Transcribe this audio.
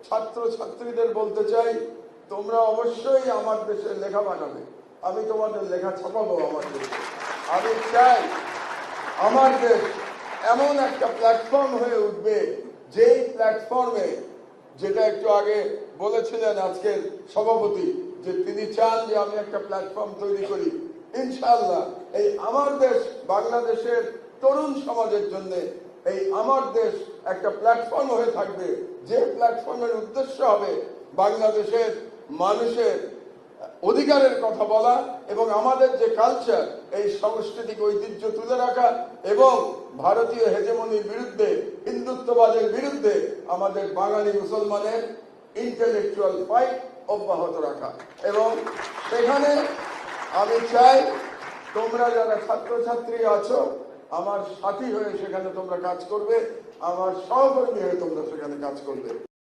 ছাত্র ছাত্রীদের বলতে চাই, তোমরা অবশ্যই আমার দেশের লেখা বানাবে। আমি তোমাদের লেখা ছাপাবো আমার দেশে। আমি চাই আমার দেশ এমন একটা প্ল্যাটফর্ম হয়ে উঠবে, যেই প্ল্যাটফর্মে, যেটা একটু আগে বলেছিলেন আজকের সভাপতি, যে তিনি চান যে আমি একটা প্ল্যাটফর্ম তৈরি করি। ইনশাআল্লাহ এই আমার দেশ বাংলাদেশের তরুণ সমাজের জন্য এই আমার দেশ একটা প্ল্যাটফর্ম হয়ে থাকবে, যে প্ল্যাটফর্মের উদ্দেশ্য হবে বাংলাদেশের মানুষের অধিকারের কথা বলা এবং আমাদের যে কালচার, এই সাংস্কৃতিক ঐতিহ্য তুলে রাখা এবং ভারতীয় হেজেমনির বিরুদ্ধে, হিন্দুত্ববাদের বিরুদ্ধে আমাদের বাঙালি মুসলমানের ইন্টেলেকচুয়াল ফাইট অব্যাহত রাখা। এবং সেখানে আমি চাই তোমরা যারা ছাত্রছাত্রী আছো আমার সাথী হয়ে সেখানে তোমরা কাজ করবে, আমার সহকর্মী হয়ে তোমরা সেখানে কাজ করবে।